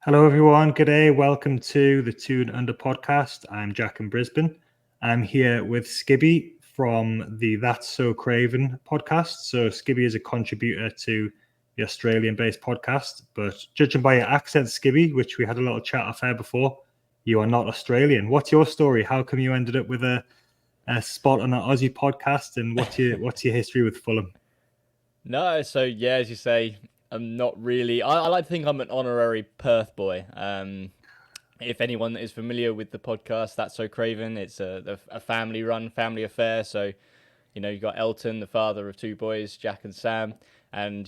Hello, everyone. Good day. Welcome to the Toon Under Podcast. I'm Jack in Brisbane. I'm here with Skibby from the That's So Craven podcast. So, Skibby is a contributor to the Australian-based podcast, but judging by your accent, Skibby, which we had a little chat off air before, you are not Australian. What's your story? How come you ended up with a spot on an Aussie podcast, and what's your history with Fulham? No, so yeah, as you say, I'm not really. I like to think I'm an honorary Perth boy. If anyone is familiar with the podcast, That's So Craven, it's a family-run family affair. So, you've got Elton, the father of two boys, Jack and Sam, and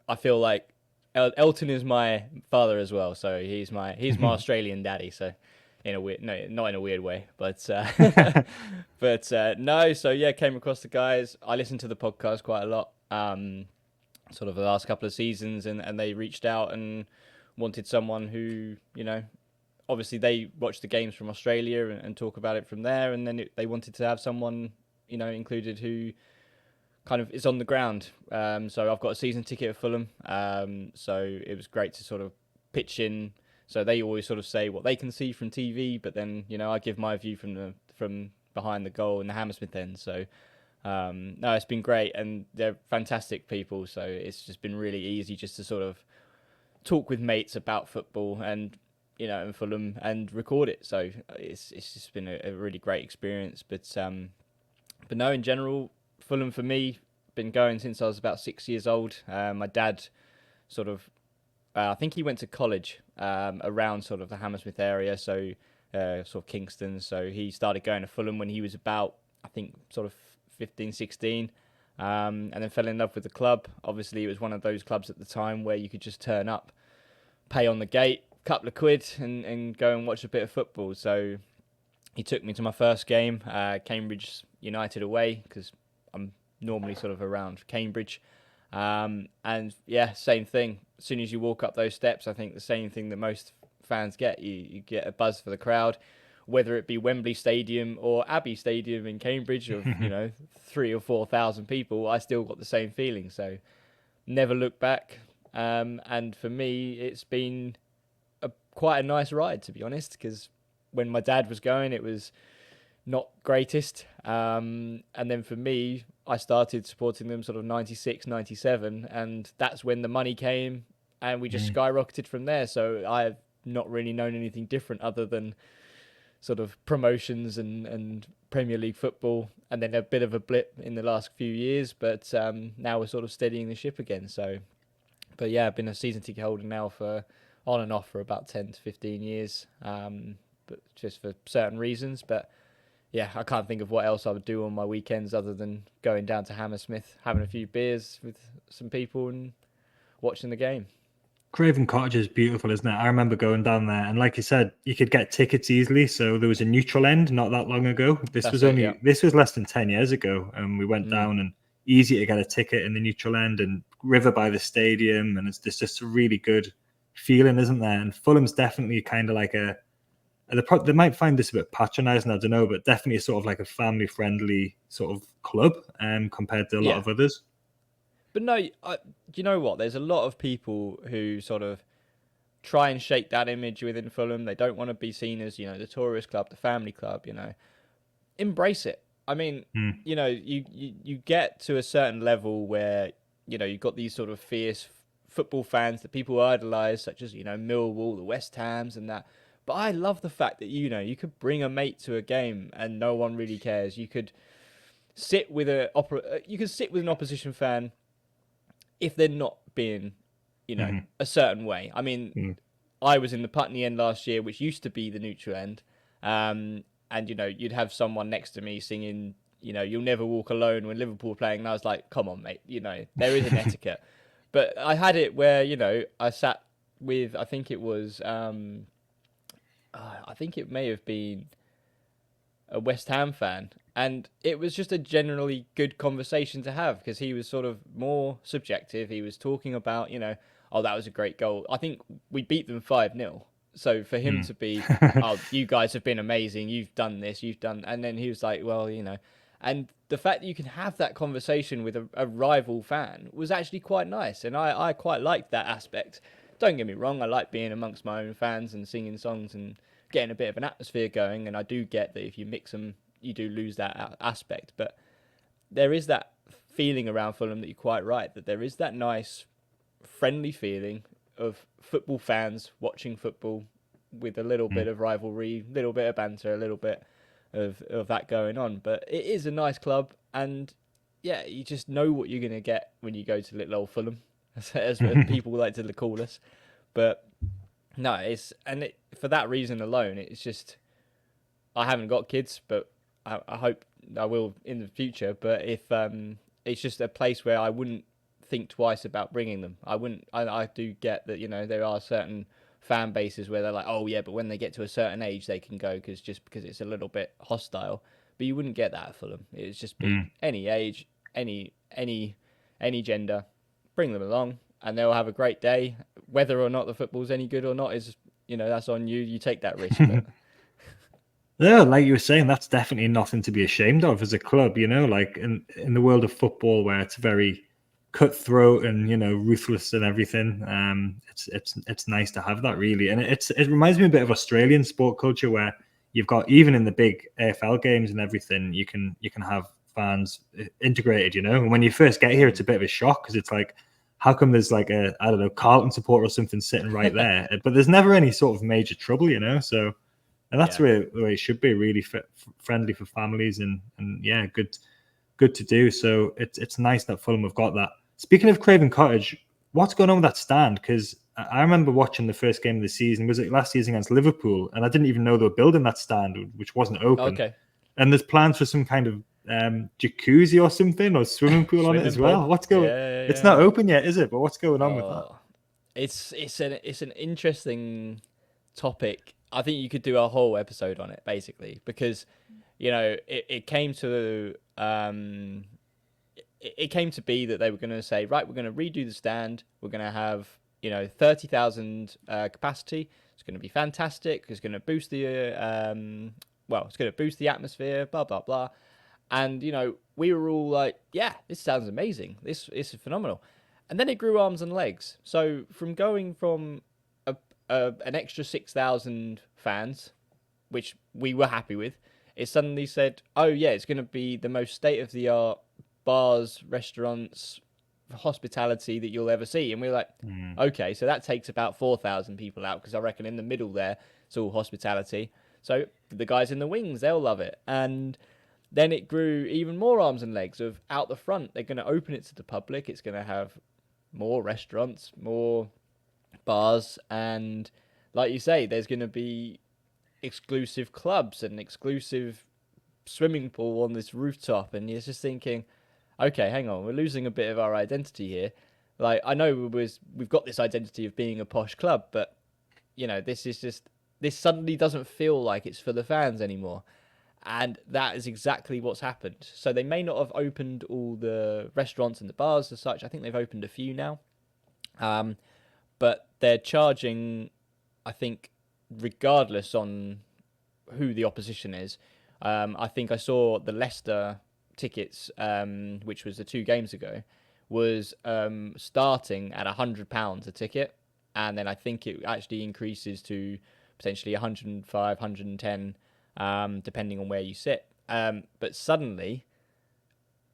I feel like Elton is my father as well. So he's my Australian daddy. So in a weird, no, not in a weird way, but no. So yeah, came across the guys. I listened to the podcast quite a lot. Sort of the last couple of seasons, and they reached out and wanted someone who, obviously they watch the games from Australia and talk about it from there, and then they wanted to have someone, included who kind of is on the ground. So I've got a season ticket at Fulham, so it was great to sort of pitch in. So they always sort of say what they can see from TV, but then I give my view from behind the goal in the Hammersmith end. So no, it's been great, and they're fantastic people. So it's just been really easy just to sort of talk with mates about football and and Fulham and record it. So it's just been a really great experience. But no, in general, Fulham for me been going since I was about 6 years old. My dad sort of I think he went to college around sort of the Hammersmith area, so sort of Kingston. So he started going to Fulham when he was about, I think, sort of 15, 16, and then fell in love with the club. Obviously, it was one of those clubs at the time where you could just turn up, pay on the gate, couple of quid, and go and watch a bit of football. So he took me to my first game, Cambridge United away, because I'm normally sort of around Cambridge. And yeah, same thing. As soon as you walk up those steps, I think the same thing that most fans get. You get a buzz for the crowd, whether it be Wembley Stadium or Abbey Stadium in Cambridge of 3,000 or 4,000 people. I still got the same feeling. So never look back. And for me, it's been quite a nice ride, to be honest, because when my dad was going, it was not greatest. And then for me, I started supporting them sort of 96, 97, and that's when the money came, and we just skyrocketed from there. So I've not really known anything different other than sort of promotions and Premier League football, and then a bit of a blip in the last few years, but now we're sort of steadying the ship again. So, but yeah, I've been a season ticket holder now for on and off for about 10 to 15 years, but just for certain reasons. But yeah, I can't think of what else I would do on my weekends other than going down to Hammersmith, having a few beers with some people and watching the game. Craven Cottage is beautiful, isn't it? I remember going down there, and like you said, you could get tickets easily. So there was a neutral end not that long ago. That's it, yeah. This was less than 10 years ago, and we went Mm. down, and easy to get a ticket in the neutral end, and river by the stadium, and it's just a really good feeling, isn't there? And Fulham's definitely kind of like they might find this a bit patronising, I don't know, but definitely sort of like a family friendly sort of club, compared to a lot Yeah. of others. But no, you know what? There's a lot of people who sort of try and shake that image within Fulham. They don't want to be seen as, the tourist club, the family club, Embrace it. I mean, you get to a certain level where, you've got these sort of fierce football fans that people idolise, such as, Millwall, the West Hams and that. But I love the fact that, you could bring a mate to a game and no one really cares. You could sit with an opposition fan if they're not being, a certain way. I mean, I was in the Putney end last year, which used to be the neutral end. And, you'd have someone next to me singing, You'll Never Walk Alone when Liverpool were playing. And I was like, come on, mate, there is an etiquette. But I had it where, I sat with, I think it was, I think it may have been a West Ham fan, and it was just a generally good conversation to have because he was sort of more subjective. He was talking about, oh, that was a great goal. I think we beat them 5-0. So for him to be, oh, you guys have been amazing. You've done this, you've done, and then he was like, well, and the fact that you can have that conversation with a rival fan was actually quite nice, and I quite liked that aspect don't get me wrong, I like being amongst my own fans and singing songs and getting a bit of an atmosphere going. And I do get that if you mix them, you do lose that aspect. But there is that feeling around Fulham that you're quite right, that there is that nice, friendly feeling of football fans watching football with a little bit of rivalry, a little bit of banter, a little bit of that going on. But it is a nice club, and yeah, you just know what you're going to get when you go to little old Fulham, as people like to call us. But no, for that reason alone, it's just, I haven't got kids, but I hope I will in the future. But if it's just a place where I wouldn't think twice about bringing them. I do get that, there are certain fan bases where they're like, oh yeah, but when they get to a certain age, they can go because it's a little bit hostile. But you wouldn't get that at Fulham. It's just be any age, any gender, bring them along, and they'll have a great day. Whether or not the football's any good or not is, that's on you. You take that risk. But... Yeah, like you were saying, that's definitely nothing to be ashamed of as a club. Like in the world of football, where it's very cutthroat and ruthless and everything. It's nice to have that, really, and it reminds me a bit of Australian sport culture, where you've got, even in the big AFL games and everything, you can have fans integrated. And when you first get here, it's a bit of a shock because it's like, how come there's like a, I don't know, Carlton supporter or something sitting right there, but there's never any sort of major trouble, so. And that's the way it should be, really friendly for families and yeah, good to do. So it's nice that Fulham have got that. Speaking of Craven Cottage, what's going on with that stand? Because I remember watching the first game of the season, was it last season against Liverpool? And I didn't even know they were building that stand, which wasn't open. Okay. And there's plans for some kind of jacuzzi or something, or swimming pool on it as well. What's going? Yeah. It's not open yet, is it? But what's going on with that? It's an interesting topic. I think you could do a whole episode on it, basically, because it came to it came to be that they were going to say, right, we're going to redo the stand. We're going to have 30,000 capacity. It's going to be fantastic. It's going to boost the it's going to boost the atmosphere. Blah blah blah. And we were all like, yeah, this sounds amazing. This is phenomenal. And then it grew arms and legs. So from going from an extra 6,000 fans, which we were happy with, it suddenly said, oh yeah, it's going to be the most state-of-the-art bars, restaurants, hospitality that you'll ever see. And we were like, okay, so that takes about 4,000 people out, because I reckon in the middle there, it's all hospitality. So the guys in the wings, they'll love it. And then it grew even more arms and legs of out the front. They're going to open it to the public. It's going to have more restaurants, more bars, and like you say, there's going to be exclusive clubs and exclusive swimming pool on this rooftop, and you're just thinking, okay, hang on, we're losing a bit of our identity here. Like, I know we've got this identity of being a posh club, but this suddenly doesn't feel like it's for the fans anymore, and that is exactly what's happened. So they may not have opened all the restaurants and the bars as such. I think they've opened a few now. But they're charging, I think, regardless on who the opposition is. I think I saw the Leicester tickets, which was the 2 games ago, was starting at £100 a ticket. And then I think it actually increases to potentially 105, 110, depending on where you sit. But suddenly,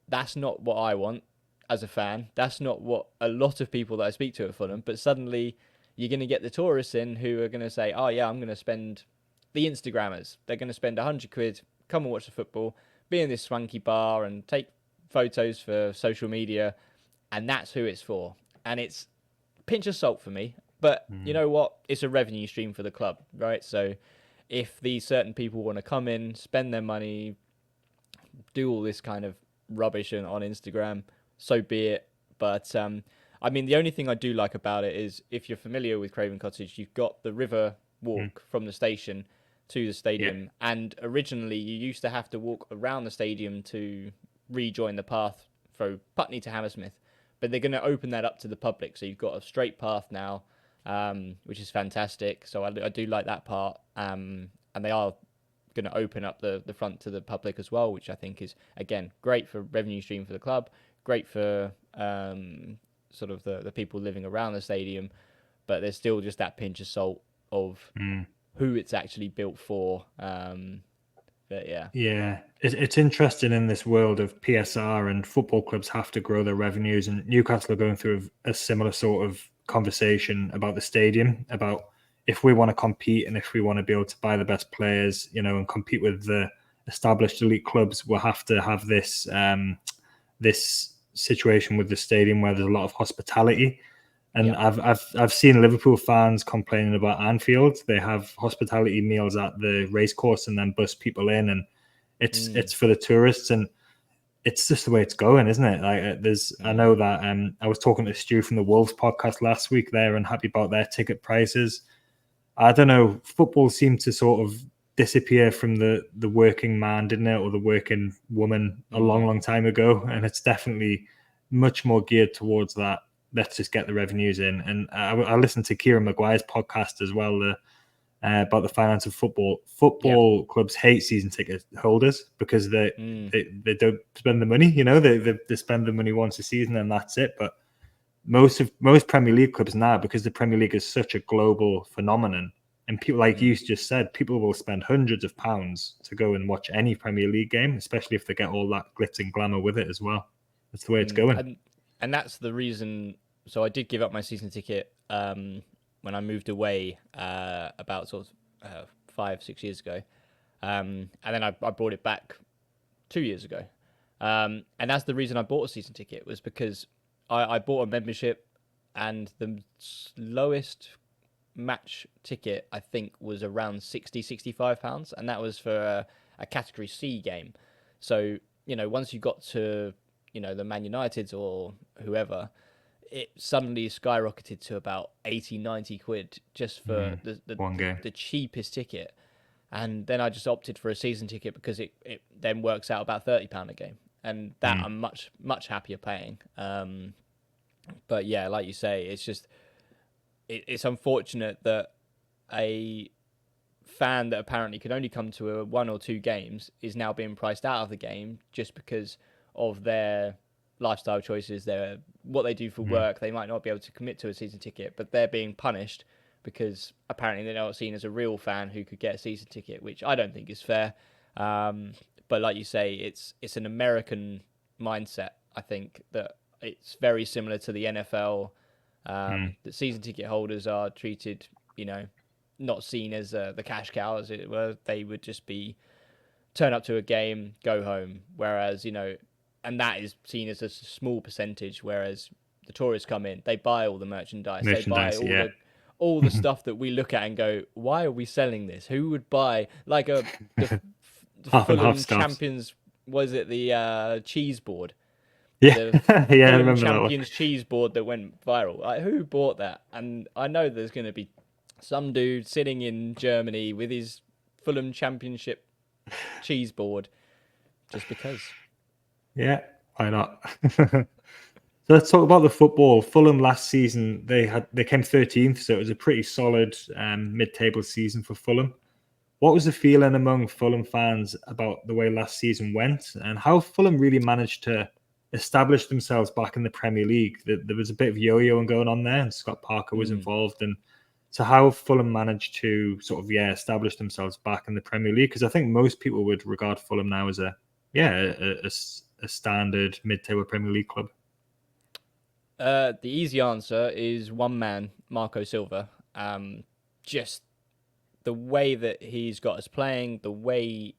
that's not what I want as a fan. That's not what a lot of people that I speak to at Fulham. But suddenly you're going to get the tourists in who are going to say, oh yeah, I'm going to spend, the Instagrammers, they're going to spend £100, come and watch the football, be in this swanky bar and take photos for social media. And that's who it's for. And it's a pinch of salt for me. But you know what? It's a revenue stream for the club, right? So if these certain people want to come in, spend their money, do all this kind of rubbish on Instagram, so be it. But I mean, the only thing I do like about it is, if you're familiar with Craven Cottage, you've got the river walk from the station to the stadium. And originally you used to have to walk around the stadium to rejoin the path from Putney to Hammersmith. But they're going to open that up to the public. So you've got a straight path now, which is fantastic. So I do like that part. And they are going to open up the front to the public as well, which I think is, again, great for revenue stream for the club, great for sort of the people living around the stadium. but there's still just that pinch of salt of who it's actually built for. But yeah. Yeah, it's interesting in this world of PSR, and football clubs have to grow their revenues, and Newcastle are going through a similar sort of conversation about the stadium, about if we want to compete and if we want to be able to buy the best players, and compete with the established elite clubs, we'll have to have this situation with the stadium where there's a lot of hospitality. And I've seen Liverpool fans complaining about Anfield. They have hospitality meals at the racecourse and then bus people in, and it's for the tourists, and it's just the way it's going, isn't it? Like I know that I was talking to Stu from the Wolves podcast last week. They're unhappy about their ticket prices. I don't know. Football seemed to sort of disappear from the working man, didn't it, or the working woman a long time ago, and it's definitely much more geared towards that. Let's just get the revenues in. And I listened to Kieran Maguire's podcast as well about the finance of football. Football clubs hate season ticket holders because they don't spend the money. They spend the money once a season and that's it. But most Premier League clubs now, because the Premier League is such a global phenomenon, and people, like you just said, people will spend hundreds of pounds to go and watch any Premier League game, especially if they get all that glitz and glamour with it as well. That's the way it's going. And that's the reason. So I did give up my season ticket when I moved away about sort of 5-6 years ago, and then I brought it back 2 years ago. And that's the reason I bought a season ticket, was because I bought a membership, and the lowest match ticket I think was around £60-65, and that was for a Category C game. So once you got to the Man Uniteds or whoever, it suddenly skyrocketed to about 80-90 quid just for the cheapest ticket. And then I just opted for a season ticket because it then works out about £30 a game, and that I'm much happier paying. But yeah, like you say, it's just it's unfortunate that a fan that apparently could only come to 1 or 2 games is now being priced out of the game just because of their lifestyle choices, what they do for work. They might not be able to commit to a season ticket, but they're being punished because apparently they're not seen as a real fan who could get a season ticket, which I don't think is fair. But like you say, it's an American mindset. I think that it's very similar to the NFL. That season ticket holders are treated, not seen as the cash cow, as it were. They would just be turn up to a game, go home. Whereas, and that is seen as a small percentage. Whereas the tourists come in, they buy all the merchandise, they buy all the stuff that we look at and go, why are we selling this? Who would buy like the Fulham champions? Was it the cheese board? Yeah, yeah, I remember Champions cheese board that went viral. Like, who bought that? And I know there's going to be some dude sitting in Germany with his Fulham Championship cheese board just because. Yeah, why not? So let's talk about the football. Fulham last season, they came 13th, so it was a pretty solid mid-table season for Fulham. What was the feeling among Fulham fans about the way last season went, and how Fulham really managed to establish themselves back in the Premier League? There was a bit of yo-yoing going on there, and Scott Parker was involved. And so how Fulham managed to sort of establish themselves back in the Premier League, because I think most people would regard Fulham now as a standard mid-table Premier League club. The easy answer is one man, Marco Silva. Just the way that he's got us playing, the way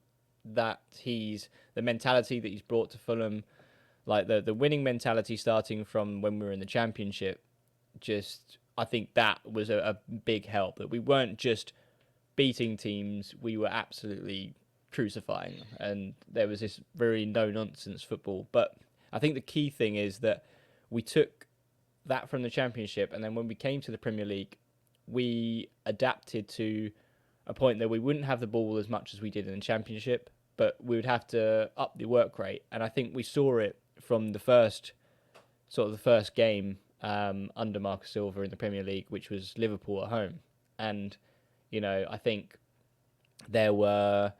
that the mentality that he's brought to Fulham, like the winning mentality starting from when we were in the Championship, I think that was a big help, that we weren't just beating teams, we were absolutely crucifying them, and there was this very no-nonsense football. But I think the key thing is that we took that from the Championship, and then when we came to the Premier League, we adapted to a point that we wouldn't have the ball as much as we did in the Championship, but we would have to up the work rate. And I think we saw it from the first game under Marcus Silva in the Premier League, which was Liverpool at home. And, I think there were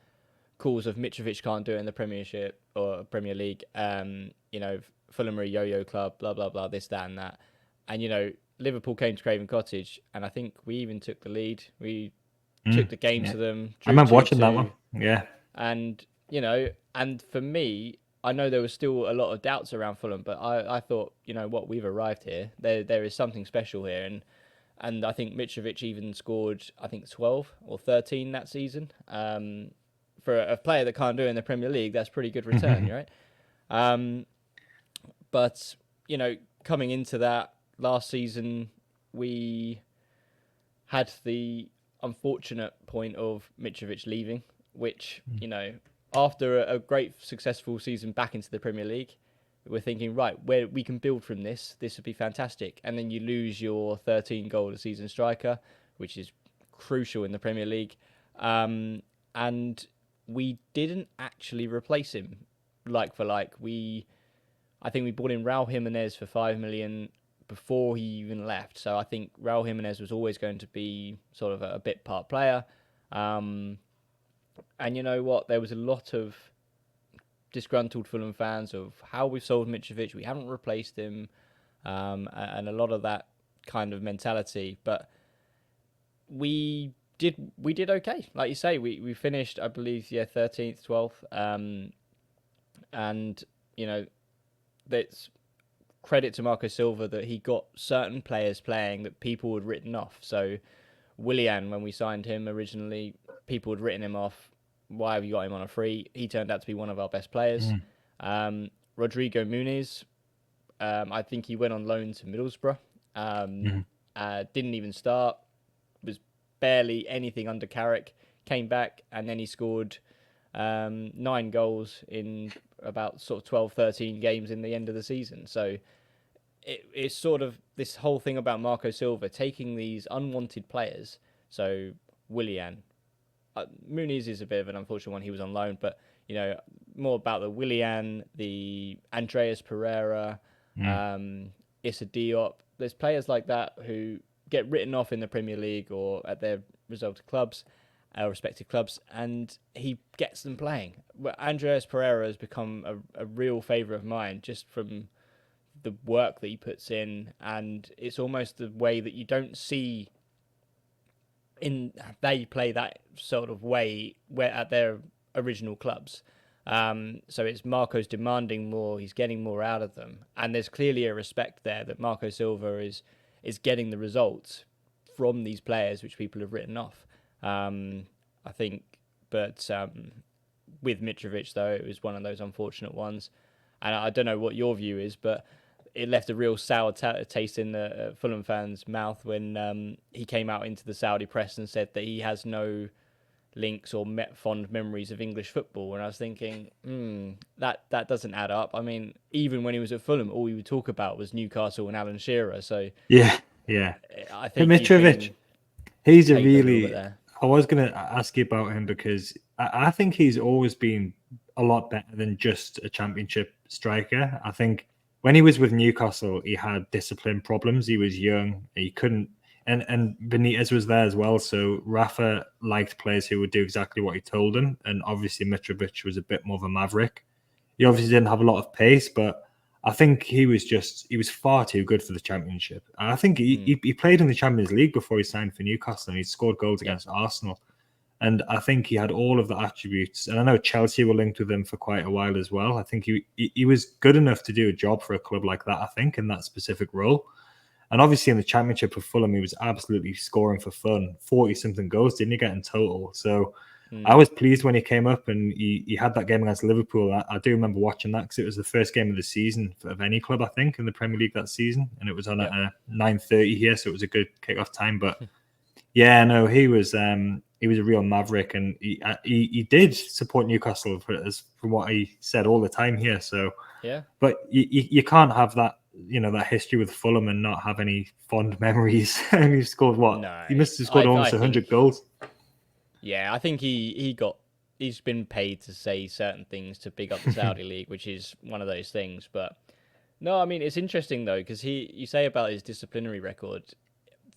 calls of Mitrovic can't do it in the Premiership or Premier League. Fulham are a yo-yo club, blah, blah, blah, this, that, and that. And, Liverpool came to Craven Cottage, and I think we even took the lead. We took the game Yeah. to them, I drew remember watching that 2-2. one. Yeah. And, and for me, I know there was still a lot of doubts around Fulham, but I thought, we've arrived here. There is something special here. And I think Mitrovic even scored, I think, 12 or 13 that season. For a player that can't do it in the Premier League, that's pretty good return, right? But, coming into that last season, we had the unfortunate point of Mitrovic leaving, which, after a great successful season back into the Premier League, we're thinking, right, where we can build from this would be fantastic. And then you lose your 13 goal a season striker, which is crucial in the Premier League. And we didn't actually replace him like for like. I think we bought in Raul Jimenez for 5 million before he even left. So I think Raul Jimenez was always going to be sort of a bit part player. And you know what? There was a lot of disgruntled Fulham fans of how we've sold Mitrovic. We haven't replaced him. And a lot of that kind of mentality. But we did okay. Like you say, we finished, I believe, 13th, 12th. And, that's credit to Marco Silva that he got certain players playing that people had written off. So Willian, when we signed him originally, people had written him off. Why have you got him on a free? He turned out to be one of our best players. Rodrigo Muniz, I think he went on loan to Middlesbrough. Didn't even start. Was barely anything under Carrick. Came back and then he scored 9 goals in about sort of 12, 13 games in the end of the season. So it's sort of this whole thing about Marco Silva taking these unwanted players. So Willian, Muniz is a bit of an unfortunate one. He was on loan, but more about the Willian, the Andreas Pereira, Issa Diop. There's players like that who get written off in the Premier League or at their respective clubs, and he gets them playing. Andreas Pereira has become a real favourite of mine just from the work that he puts in, and it's almost the way that you don't see they play that sort of way where at their original clubs. So it's Marco's demanding more, he's getting more out of them, and there's clearly a respect there that Marco Silva is getting the results from these players which people have written off. I think, but with Mitrovic though, it was one of those unfortunate ones, and I don't know what your view is, but it left a real sour taste in the Fulham fans' mouth when he came out into the Saudi press and said that he has no links or fond memories of English football. And I was thinking, that doesn't add up. I mean, even when he was at Fulham, all he would talk about was Newcastle and Alan Shearer. So yeah. I think Mitrovic, he's a really. There. I was going to ask you about him because I think he's always been a lot better than just a championship striker. I think when he was with Newcastle, he had discipline problems. He was young. He couldn't. And Benitez was there as well. So Rafa liked players who would do exactly what he told them. And obviously Mitrovic was a bit more of a maverick. He obviously didn't have a lot of pace, but I think he was far too good for the championship. And I think he played in the Champions League before he signed for Newcastle and he scored goals against Arsenal. And I think he had all of the attributes. And I know Chelsea were linked with him for quite a while as well. I think he was good enough to do a job for a club like that, I think, in that specific role. And obviously in the championship for Fulham, he was absolutely scoring for fun. 40-something goals, didn't he get in total? So I was pleased when he came up and he had that game against Liverpool. I do remember watching that because it was the first game of the season of any club, I think, in the Premier League that season. And it was on at 9:30 here, so it was a good kick-off time. But yeah, no, he was a real maverick, and he did support Newcastle from what he said all the time here. So yeah, but you can't have that. That history with Fulham and not have any fond memories. And he scored what? No, he must have scored almost 100 goals. Yeah, I think he's been paid to say certain things to big up the Saudi league, which is one of those things. But no, I mean it's interesting though because you say about his disciplinary record.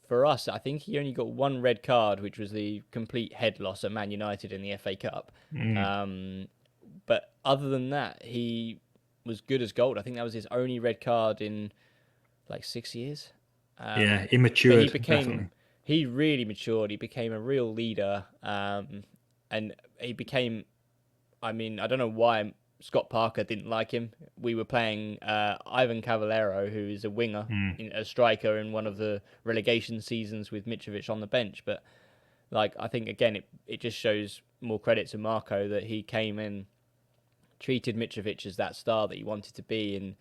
For us, I think he only got 1 red card, which was the complete head loss at Man United in the FA Cup. But other than that, he was good as gold. I think that was his only red card in like 6 years. He matured, definitely. He really matured. He became a real leader, and he became. I mean, I don't know why Scott Parker didn't like him. We were playing Ivan Cavallero, who is a winger, a striker in one of the relegation seasons with Mitrovic on the bench. But like, I think again, it just shows more credit to Marco that he came in, treated Mitrovic as that star that he wanted to be,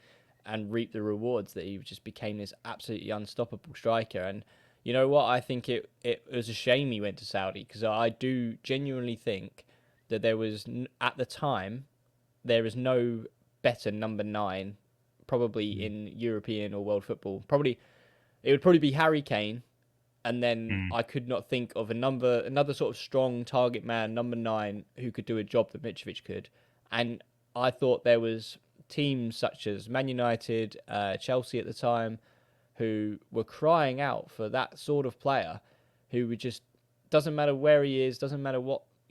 and reaped the rewards that he just became this absolutely unstoppable striker. And you know what? I think it was a shame he went to Saudi, because I do genuinely think that there was, at the time, there is no better number 9 probably in European or world football. It would probably be Harry Kane, and then I could not think of another sort of strong target man, number 9, who could do a job that Mitrovic could. And I thought there was teams such as Man United, Chelsea at the time, who were crying out for that sort of player, who would just, doesn't matter where he is, doesn't matter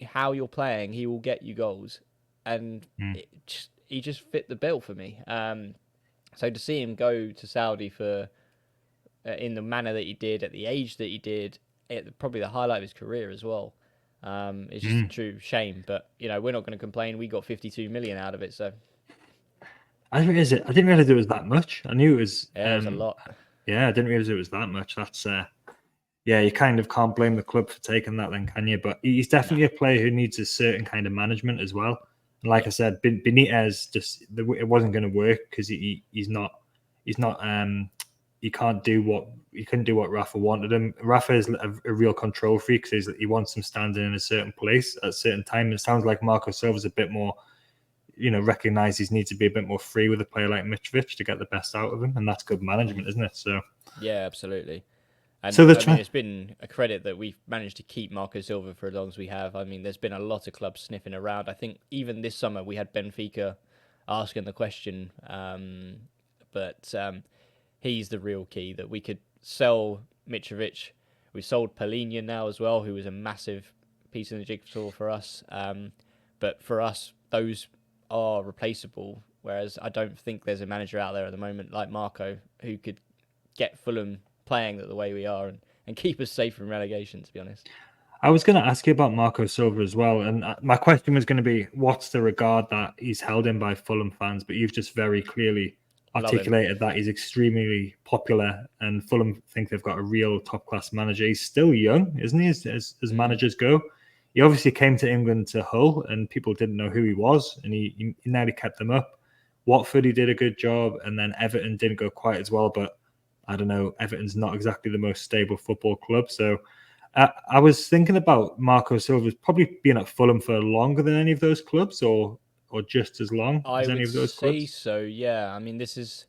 how you're playing, he will get you goals. And he just fit the bill for me. So to see him go to Saudi for in the manner that he did, at the age that he did, probably the highlight of his career as well. It's just a true shame, but we're not going to complain. We got 52 million out of it, so. I didn't realize it was that much. I knew it was. Yeah, it was a lot. Yeah, I didn't realize it was that much. That's you kind of can't blame the club for taking that, then, can you? But he's definitely a player who needs a certain kind of management as well. And like I said, Benitez it wasn't going to work because he's not he couldn't do what Rafa wanted him. Rafa is a real control freak, because he wants him standing in a certain place at a certain time. It sounds like Marco Silva's a bit more, recognizes he needs to be a bit more free with a player like Mitrovic to get the best out of him, and that's good management, isn't it? So yeah, absolutely. And so it's been a credit that we've managed to keep Marco Silva for as long as we have. I mean, there's been a lot of clubs sniffing around. I think even this summer we had Benfica asking the question, but he's the real key, that we could sell Mitrovic. We sold Palinha now as well, who was a massive piece in the jigsaw for us. But for us, those are replaceable, whereas I don't think there's a manager out there at the moment like Marco who could get Fulham playing the way we are and keep us safe from relegation, to be honest. I was going to ask you about Marco Silva as well, and my question was going to be, what's the regard that he's held in by Fulham fans? But you've just very clearly articulated that he's extremely popular, and Fulham think they've got a real top-class manager. He's still young, isn't he, as managers go? He obviously came to England to Hull, and people didn't know who he was, and he nearly kept them up. Watford, he did a good job, and then Everton didn't go quite as well, but I don't know, Everton's not exactly the most stable football club. So I was thinking about Marco Silva's probably been at Fulham for longer than any of those clubs, or just as long as any of those clubs. I would say so, yeah. I mean, this is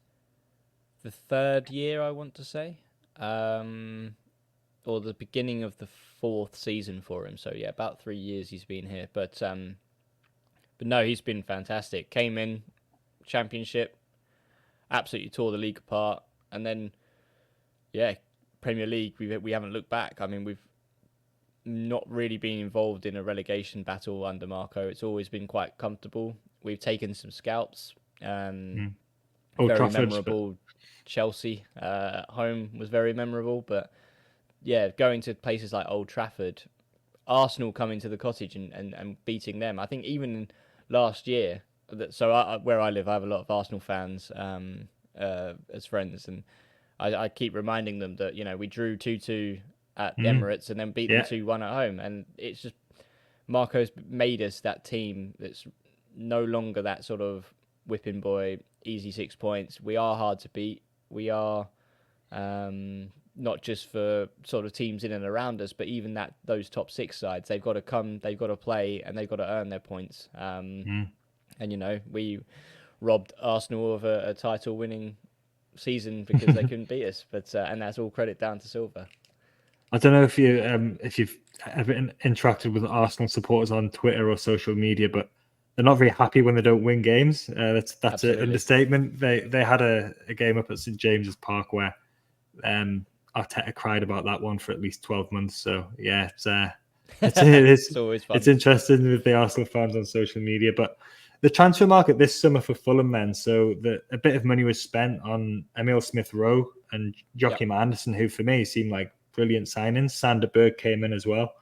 the 3rd year, I want to say, or the beginning of the 4th season for him. So yeah, about 3 years he's been here. But no, he's been fantastic. Came in, Championship, absolutely tore the league apart, and then Premier League, we haven't looked back. I mean, we've not really been involved in a relegation battle under Marco. It's always been quite comfortable. We've taken some scalps. Very memorable. Chelsea home was very memorable, but yeah, going to places like Old Trafford, Arsenal coming to the Cottage and beating them. I think even last year, where I live, I have a lot of Arsenal fans as friends, and I keep reminding them that, we drew 2-2 at the Emirates and then beat them 2-1 at home. And it's just, Marco's made us that team that's no longer that sort of whipping boy, easy 6 points. We are hard to beat. We are not just for sort of teams in and around us, but even those top 6 sides, they've got to come, they've got to play, and they've got to earn their points. And, we robbed Arsenal of a title-winning season because they couldn't beat us, but and that's all credit down to Silva. I don't know if you've ever interacted with Arsenal supporters on Twitter or social media, but they're not very happy when they don't win games. That's an understatement. They had a game up at St James's Park where Arteta cried about that one for at least 12 months. So yeah, It's always fun. It's interesting with the Arsenal fans on social media, but the transfer market this summer for Fulham men, so a bit of money was spent on Emil Smith Rowe and Joachim Anderson, who for me seemed like brilliant signings. Sander Berg came in as well.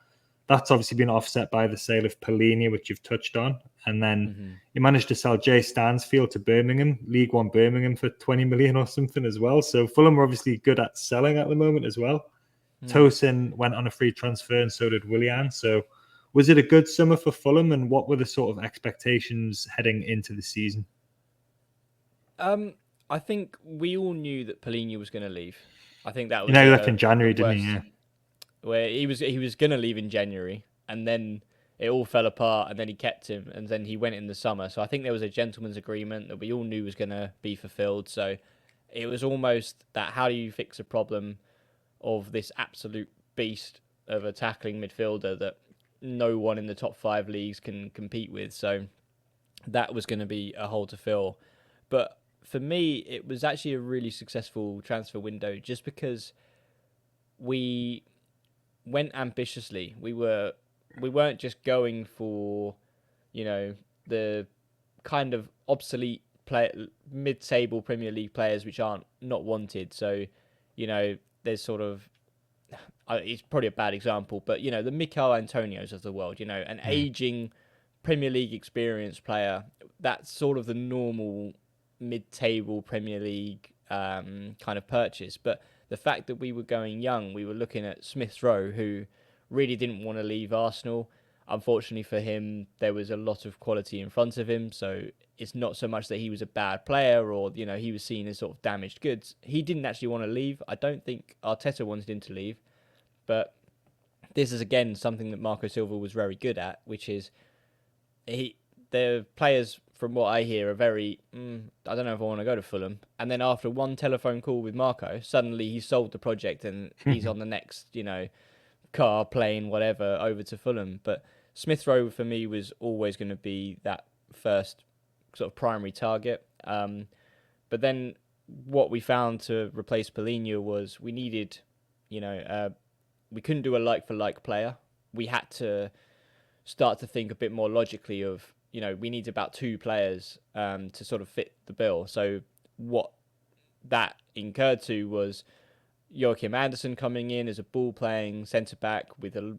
That's obviously been offset by the sale of Palinha, which you've touched on. And then you managed to sell Jay Stansfield to Birmingham, League One Birmingham, for 20 million or something as well. So Fulham are obviously good at selling at the moment as well. Tosin went on a free transfer and so did Willian. So was it a good summer for Fulham, and what were the sort of expectations heading into the season? I think we all knew that Palinha was going to leave. I think that was he left in January, didn't he? Yeah. Where he was going to leave in January, and then it all fell apart, and then he kept him, and then he went in the summer. So I think there was a gentleman's agreement that we all knew was going to be fulfilled. So it was almost that, how do you fix a problem of this absolute beast of a tackling midfielder that no one in the top 5 leagues can compete with? So that was going to be a hole to fill. But for me, it was actually a really successful transfer window, just because we went ambitiously. We weren't just going for, the kind of obsolete mid-table Premier League players which aren't not wanted. So, there's sort of, it's probably a bad example, but the Mikel Antonios of the world, an aging Premier League experienced player. That's sort of the normal mid-table Premier League kind of purchase. But the fact that we were going young, we were looking at Smith Rowe, who really didn't want to leave Arsenal. Unfortunately for him, there was a lot of quality in front of him, so it's not so much that he was a bad player or, he was seen as sort of damaged goods. He didn't actually want to leave. I don't think Arteta wanted him to leave, but this is, again, something that Marco Silva was very good at, which is the players, from what I hear, are very, I don't know if I want to go to Fulham. And then after one telephone call with Marco, suddenly he sold the project and he's on the next, car, plane, whatever, over to Fulham. But Smith Rowe, for me, was always going to be that first sort of primary target. But then what we found to replace Palinha was we needed, we couldn't do a like-for-like player. We had to start to think a bit more logically of, we need about 2 players to sort of fit the bill. So what that incurred to was Joachim Anderson coming in as a ball-playing centre-back with a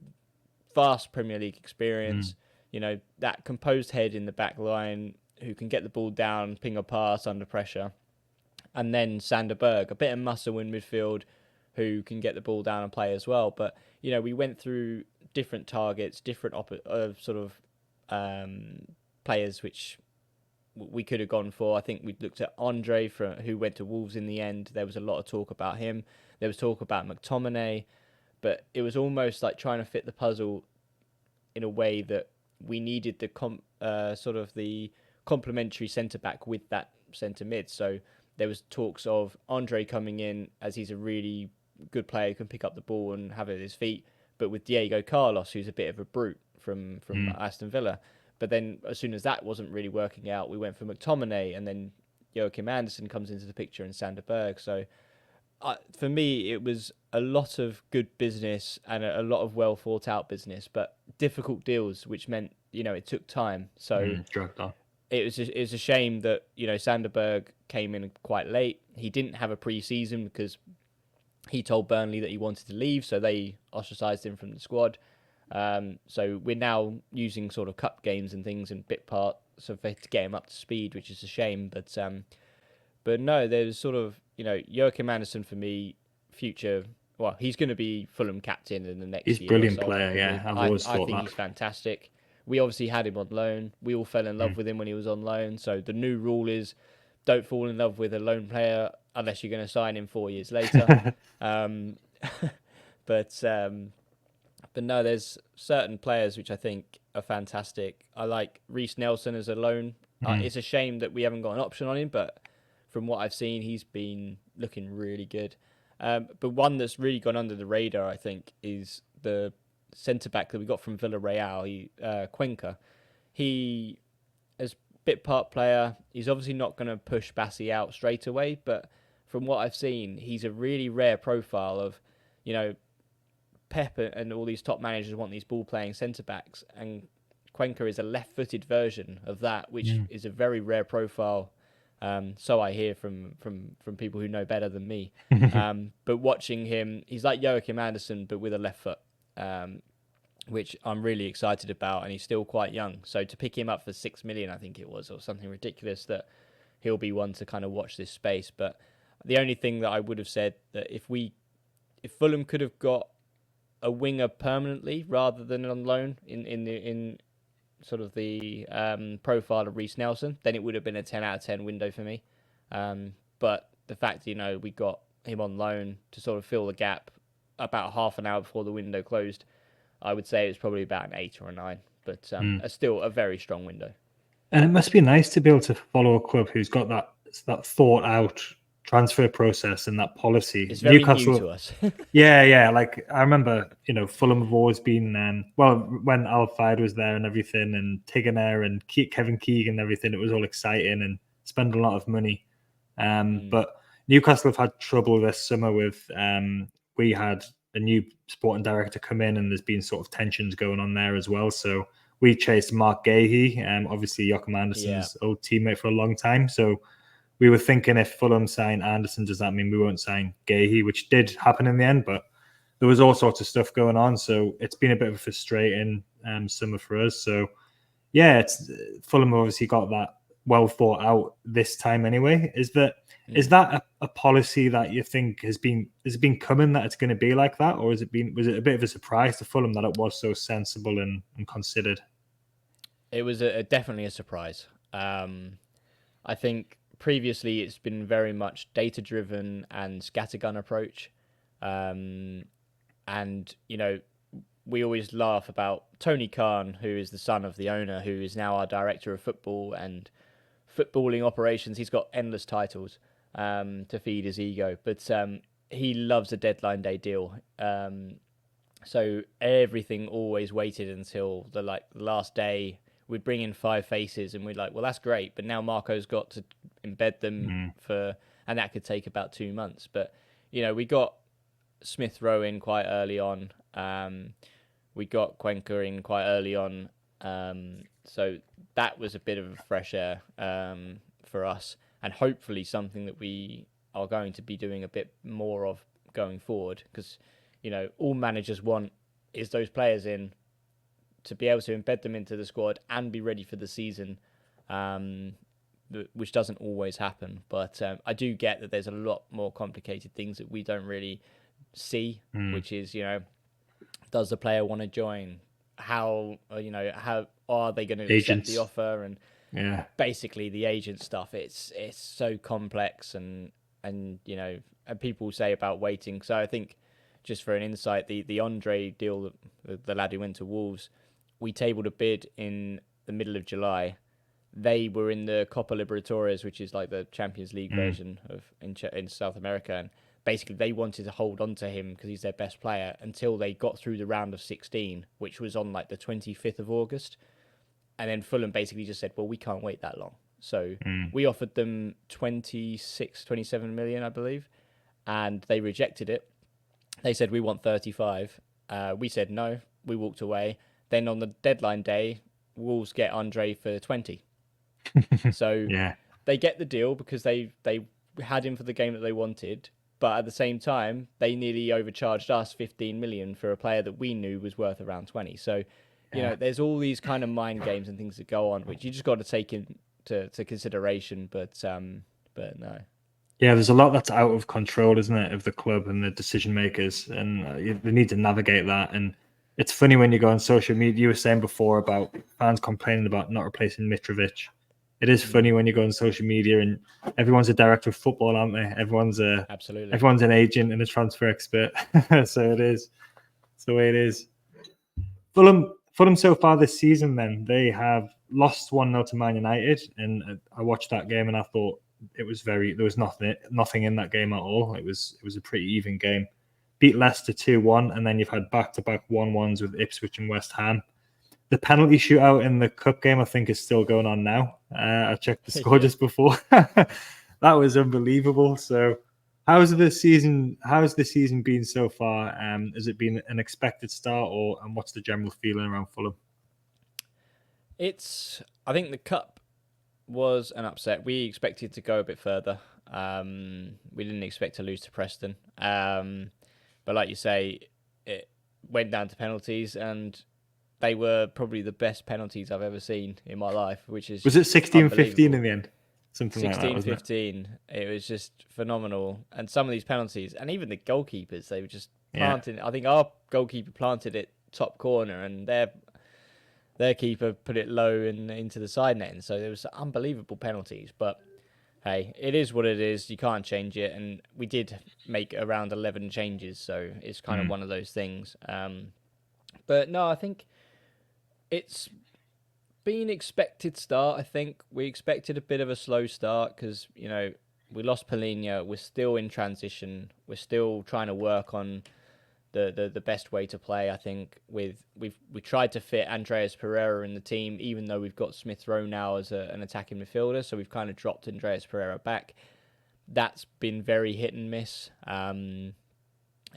vast Premier League experience. That composed head in the back line who can get the ball down, ping a pass under pressure. And then Sander Berg, a bit of muscle in midfield, who can get the ball down and play as well. But, we went through different targets, different players which we could have gone for. I think we looked at Andre, who went to Wolves in the end. There was a lot of talk about him. There was talk about McTominay, but it was almost like trying to fit the puzzle in a way that we needed the sort of the complementary centre back with that centre mid. So there was talks of Andre coming in, as he's a really good player who can pick up the ball and have it at his feet, but with Diego Carlos, who's a bit of a brute from Aston Villa. But then as soon as that wasn't really working out, we went for McTominay, and then Joachim Anderson comes into the picture and Sander Berg. So for me, it was a lot of good business and a lot of well thought out business, but difficult deals, which meant, it took time. So it was a shame that, Sander Berg came in quite late. He didn't have a pre-season because he told Burnley that he wanted to leave, so they ostracised him from the squad. So we're now using sort of cup games and things in bit part to get him up to speed, which is a shame. But no, there's sort of, Joachim Anderson for me, future. Well, he's going to be Fulham captain in the next year. He's a brilliant player, yeah. I think he's fantastic. We obviously had him on loan. We all fell in love with him when he was on loan. So the new rule is, don't fall in love with a loan player unless you're going to sign him 4 years later. But no, there's certain players which I think are fantastic. I like Reece Nelson as a loan. It's a shame that we haven't got an option on him, but from what I've seen, he's been looking really good. But one that's really gone under the radar, I think, is the centre-back that we got from Villarreal, Cuenca. He is a bit part player. He's obviously not going to push Bassi out straight away, but from what I've seen, he's a really rare profile of, Pep and all these top managers want these ball-playing centre-backs, and Cuenca is a left-footed version of that, which is a very rare profile. So I hear from people who know better than me. But watching him, he's like Joachim Andersen, but with a left foot, which I'm really excited about, and he's still quite young. So to pick him up for 6 million, I think it was, or something ridiculous, that he'll be one to kind of watch this space. But the only thing that I would have said, that if Fulham could have got a winger permanently rather than on loan in sort of the profile of Reece Nelson, then it would have been a 10 out of 10 window for me. But the fact, we got him on loan to sort of fill the gap about half an hour before the window closed, I would say it was probably about an 8 or a 9, but still a very strong window. And it must be nice to be able to follow a club who's got that thought out transfer process and that policy. It's very Newcastle, new to us. yeah. Like I remember, Fulham have always been, when Al-Fayed was there and everything, and Tigana and Kevin Keegan and everything, it was all exciting and spend a lot of money. But Newcastle have had trouble this summer with, we had a new sporting director come in, and there's been sort of tensions going on there as well. So we chased Mark Gahey, obviously Joachim Andersen's old teammate for a long time. So we were thinking, if Fulham sign Andersen, does that mean we won't sign Gahey, which did happen in the end, but there was all sorts of stuff going on. So it's been a bit of a frustrating summer for us. So yeah, Fulham obviously got that well thought out this time anyway. Is that a policy that you think has been coming, that it's going to be like that, or was it a bit of a surprise to Fulham that it was so sensible and considered? It was definitely a surprise. I think previously it's been very much data driven and scattergun approach, and we always laugh about Tony Khan, who is the son of the owner, who is now our director of football and footballing operations. He's got endless titles to feed his ego, but he loves a deadline day deal. So everything always waited until the last day. We'd bring in 5 faces, and we'd like, well, that's great, but now Marco's got to embed them and that could take about 2 months. But we got Smith Rowe in quite early on. We got Cuenca in quite early on. So that was a bit of a fresh air for us, and hopefully something that we are going to be doing a bit more of going forward, because all managers want is those players in to be able to embed them into the squad and be ready for the season, which doesn't always happen. But I do get that there's a lot more complicated things that we don't really see, which is, does the player want to join? How are they going to accept the offer? And basically the agent stuff, it's so complex, and people say about waiting. So I think, just for an insight, the Andre deal, the lad who went to Wolves, we tabled a bid in the middle of July. They were in the Copa Libertadores, which is like the Champions League version of in South America, and basically they wanted to hold on to him because he's their best player until they got through the round of 16, which was on like the 25th of August. And then Fulham basically just said, well, we can't wait that long. So we offered them 27 million, I believe, and they rejected it. They said, we want 35. We said no. We walked away. Then on the deadline day, Wolves get Andre for 20. So they get the deal because they had him for the game that they wanted. But at the same time, they nearly overcharged us 15 million for a player that we knew was worth around 20. So, there's all these kind of mind games and things that go on, which you just got to take into consideration. But no. Yeah, there's a lot that's out of control, isn't it, of the club and the decision makers, and they need to navigate that. And it's funny when you go on social media. You were saying before about fans complaining about not replacing Mitrovic. It is funny when you go on social media and everyone's a director of football, aren't they? Everyone's an agent and a transfer expert. So it is. It's the way it is. Fulham so far this season, then they have lost 1-0 to Man United, and I watched that game and I thought there was nothing in that game at all. It was a pretty even game. Beat Leicester 2-1, and then you've had back-to-back 1-1s with Ipswich and West Ham. The penalty shootout in the cup game, I think, is still going on now. I checked the score just before. That was unbelievable. So How's the season been so far? Has it been an expected start, and what's the general feeling around Fulham? I think the cup was an upset. We expected to go a bit further. We didn't expect to lose to Preston. But like you say, it went down to penalties, and they were probably the best penalties I've ever seen in my life, which is Was it 16-15 in the end? Something 16, like that, wasn't 15. It was just phenomenal. And some of these penalties, and even the goalkeepers, they were just planting. Yeah. I think our goalkeeper planted it top corner, and their keeper put it low and into the side net. And so there was unbelievable penalties. But hey, it is what it is. You can't change it. And we did make around 11 changes, so it's kind of one of those things. But no, I think it's been expected start. I think we expected a bit of a slow start because, we lost Palinha. We're still in transition. We're still trying to work on the best way to play. I think we tried to fit Andreas Pereira in the team, even though we've got Smith Rowe now as an attacking midfielder. So we've kind of dropped Andreas Pereira back. That's been very hit and miss. And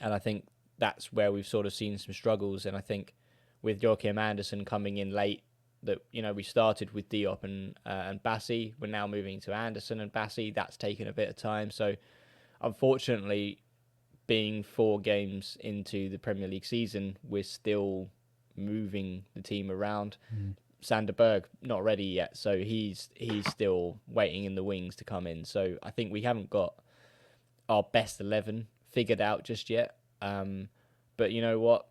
I think that's where we've sort of seen some struggles. And I think with Joachim Andersen coming in late, that we started with Diop and Bassi. We're now moving to Andersen and Bassi. That's taken a bit of time. So unfortunately, being 4 games into the Premier League season, we're still moving the team around. Sander Berg not ready yet, so he's still waiting in the wings to come in. So I think we haven't got our best 11 figured out just yet. But you know what?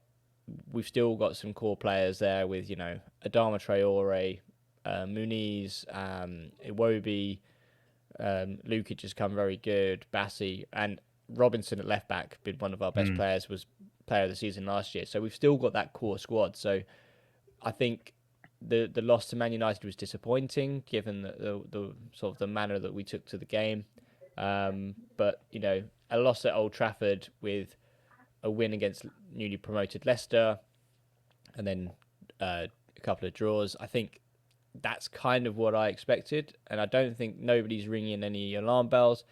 We've still got some core players there with, Adama Traore, Muniz, Iwobi, Lukic has come very good, Bassi, and Robinson at left back, been one of our best players, was player of the season last year. So we've still got that core squad. So I think the loss to Man United was disappointing, given the sort of the manner that we took to the game. But a loss at Old Trafford with a win against newly promoted Leicester, and then a couple of draws. I think that's kind of what I expected, and I don't think nobody's ringing any alarm bells.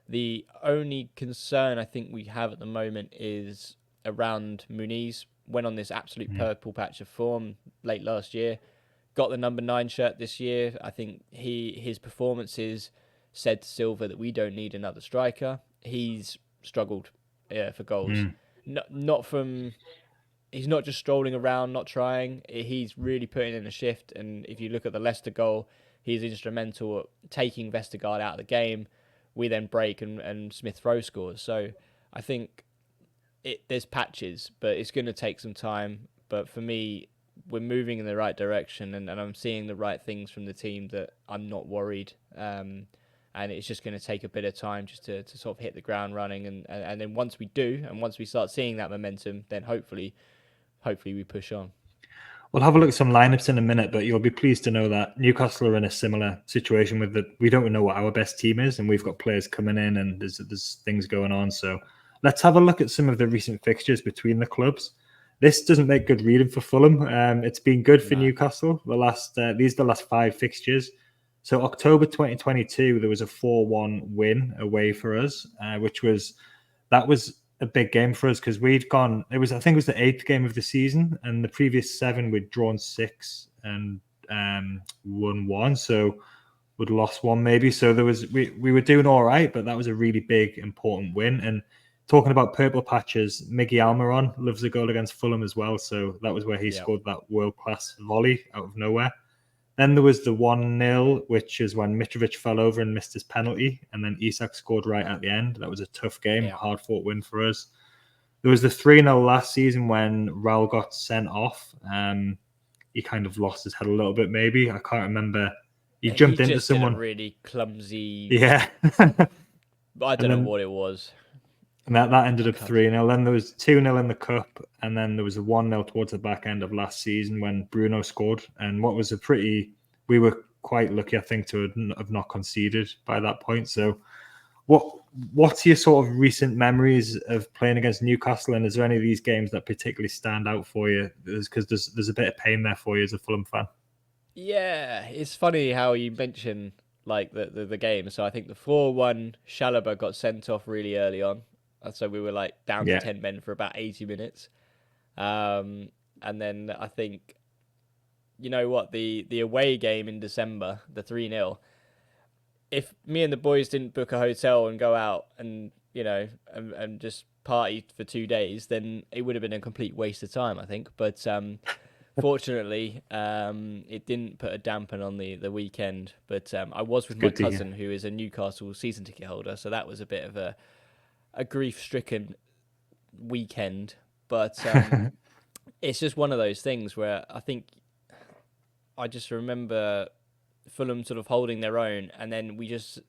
The only concern I think we have at the moment is around Muniz. Went on this absolute purple patch of form late last year, got the number 9 shirt this year. I think his performances said to Silva that we don't need another striker. He's struggled for goals. He's not just strolling around, not trying. He's really putting in a shift. And if you look at the Leicester goal, he's instrumental at taking Vestergaard out of the game. We then break and Smith Rowe scores. So I think there's patches, but it's going to take some time. But for me, we're moving in the right direction, and I'm seeing the right things from the team that I'm not worried. And it's just going to take a bit of time just to sort of hit the ground running. And then once we do, and once we start seeing that momentum, then hopefully we push on. We'll have a look at some lineups in a minute, but you'll be pleased to know that Newcastle are in a similar situation with that. We don't know what our best team is, and we've got players coming in, and there's things going on. So let's have a look at some of the recent fixtures between the clubs. This doesn't make good reading for Fulham. It's been good for Newcastle. These are the last 5 fixtures. So October 2022, there was a 4-1 win away for us, that was a big game for us because we'd gone. I think it was the 8th game of the season, and the previous 7 we'd drawn 6 and won 1. So we'd lost 1 maybe. So we were doing all right, but that was a really big important win. And talking about purple patches, Miggy Almiron loves a goal against Fulham as well. So that was where he scored that world-class volley out of nowhere. Then there was the 1-0, which is when Mitrovic fell over and missed his penalty, and then Isak scored right at the end. That was a tough game, hard-fought win for us. There was the 3-0 last season when Raul got sent off. He kind of lost his head a little bit, maybe. I can't remember. He jumped into someone. Did a really clumsy. Yeah. But I don't know what it was. And that ended up 3-0. Then there was 2-0 in the cup, and then there was a 1-0 towards the back end of last season when Bruno scored. And we were quite lucky, I think, to have not conceded by that point. So what's your sort of recent memories of playing against Newcastle? And is there any of these games that particularly stand out for you? Because there's a bit of pain there for you as a Fulham fan. Yeah, it's funny how you mention like the game. So I think the 4-1 Chalobah got sent off really early on. So we were like down to 10 men for about 80 minutes. And then I think, you know what, the away game in December, the 3-0, if me and the boys didn't book a hotel and go out and, you know, and just party for 2 days, then it would have been a complete waste of time, I think. But fortunately, it didn't put a dampen on the weekend. But I was with my cousin, who is a Newcastle season ticket holder, so that was a bit of a grief-stricken weekend. But it's just one of those things where I think I just remember Fulham sort of holding their own, and then we just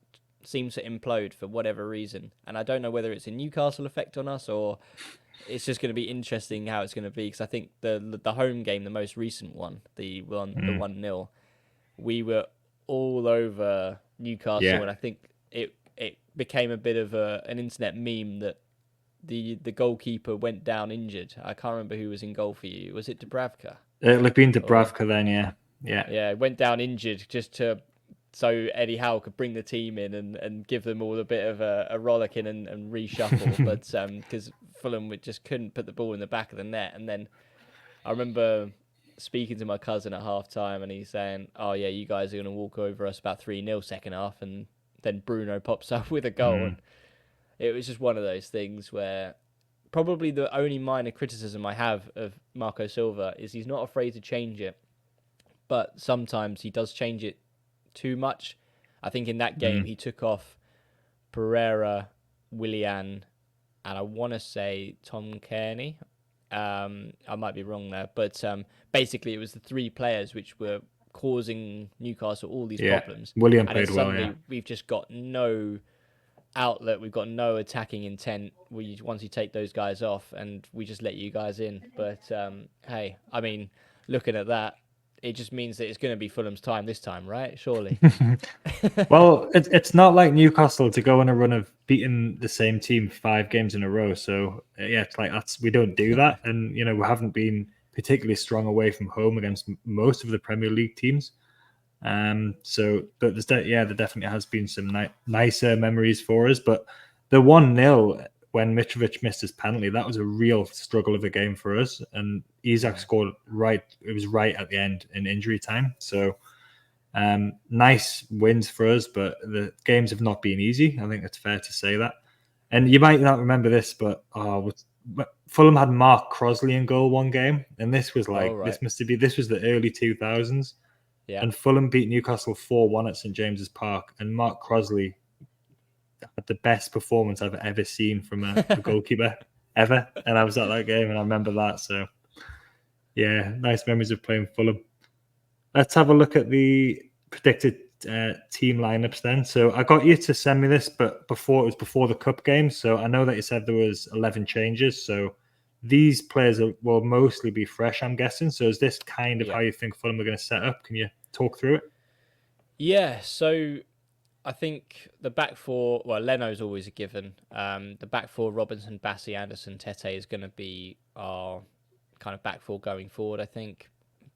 seem to implode for whatever reason. And I don't know whether it's a Newcastle effect on us, or it's just going to be interesting how it's going to be, because I think the home game, the most recent one, the 1-0, we were all over Newcastle, and I think it became a bit of an internet meme that the goalkeeper went down injured. I can't remember who was in goal for you. Was it Dubravka? It would have been Dubravka then, yeah. Went down injured just so Eddie Howe could bring the team in and give them all a bit of a rollicking and reshuffle. But because Fulham just couldn't put the ball in the back of the net. And then I remember speaking to my cousin at half time, and he's saying, "Oh yeah, you guys are going to walk over us about 3-0 second half." And then Bruno pops up with a goal. And it was just one of those things where probably the only minor criticism I have of Marco Silva is he's not afraid to change it, but sometimes he does change it too much. I think in that game he took off Pereira, Willian, and I want to say Tom Kearney. I might be wrong there, but basically it was the 3 players which were causing Newcastle all these problems. Willian and played suddenly well, we've just got no outlet, we've got no attacking intent. Once you take those guys off, and we just let you guys in. But hey, I mean, looking at that, it just means that it's going to be Fulham's time this time, right? Surely. Well, it's not like Newcastle to go on a run of beating the same team 5 games in a row. So it's like we don't do that, and we haven't been particularly strong away from home against most of the Premier League teams. But there definitely has been some nicer memories for us. But the 1-0 when Mitrovic missed his penalty, that was a real struggle of a game for us. And Isak scored it was right at the end in injury time. So nice wins for us, but the games have not been easy. I think it's fair to say that. And you might not remember this, but Fulham had Mark Crosley in goal one game, and this was this was the early 2000s. Yeah. And Fulham beat Newcastle 4-1 at St James's Park, and Mark Crosley had the best performance I've ever seen from a goalkeeper ever. And I was at that game, and I remember that. So, yeah, nice memories of playing Fulham. Let's have a look at the predicted team lineups then. So I got you to send me this, but it was before the cup game. So I know that you said there was 11 changes. So these players will mostly be fresh, I'm guessing. So is this kind of how you think Fulham are going to set up? Can you talk through it? Yeah, so I think the back four, well, Leno's always a given. The back four, Robinson, Bassey, Anderson, Tete is going to be our kind of back four going forward, I think.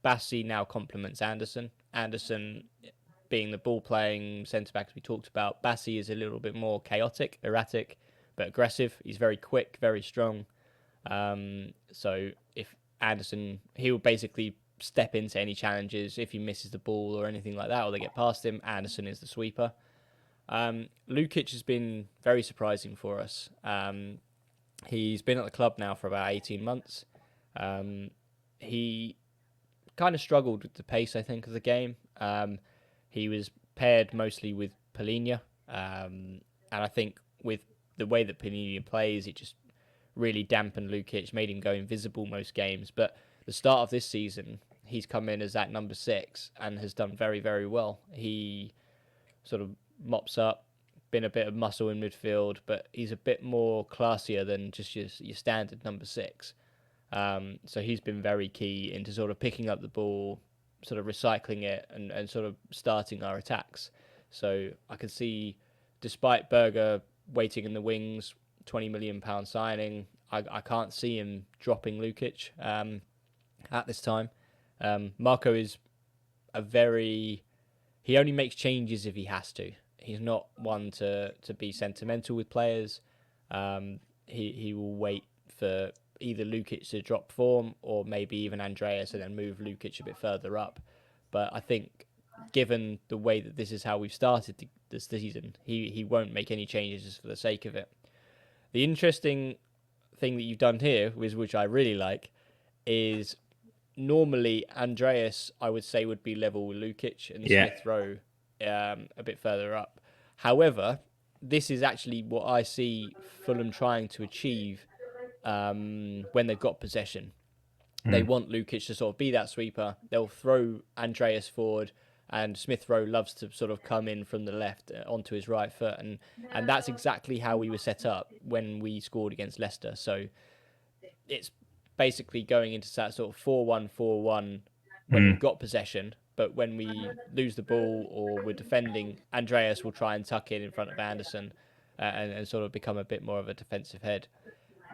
Bassey now complements Anderson. Anderson being the ball-playing centre-back as we talked about. Bassey is a little bit more chaotic, erratic, but aggressive. He's very quick, very strong. So if Anderson, he will basically step into any challenges if he misses the ball or anything like that, or they get past him. Anderson is the sweeper. Lukic has been very surprising for us. He's been at the club now for about 18 months. He kind of struggled with the pace, I think, of the game. He was paired mostly with Palinha, and I think with the way that Palinha plays, it just really dampened Lukic, made him go invisible most games. But the start of this season, he's come in as that number 6 and has done very, very well. He sort of mops up, been a bit of muscle in midfield, but he's a bit more classier than just your standard number 6. So he's been very key into sort of picking up the ball, sort of recycling it, and sort of starting our attacks. So I can see, despite Berger waiting in the wings, £20 million signing, I can't see him dropping Lukic at this time. Marco is a very he only makes changes if he has to. He's not one to be sentimental with players. He will wait for either Lukic to drop form or maybe even Andreas and then move Lukic a bit further up. But I think given the way that this is how we've started this season, he won't make any changes just for the sake of it. The interesting thing that you've done here, which I really like, is normally Andreas, I would say, would be level with Lukic and Smith Rowe a bit further up. However, this is actually what I see Fulham trying to achieve when they've got possession. They want Lukic to sort of be that sweeper. They'll throw Andreas forward, and Smith Rowe loves to sort of come in from the left onto his right foot. And that's exactly how we were set up when we scored against Leicester. So it's basically going into that sort of 4-1-4-1 when we've got possession. But when we lose the ball or we're defending, Andreas will try and tuck in front of Anderson and sort of become a bit more of a defensive head.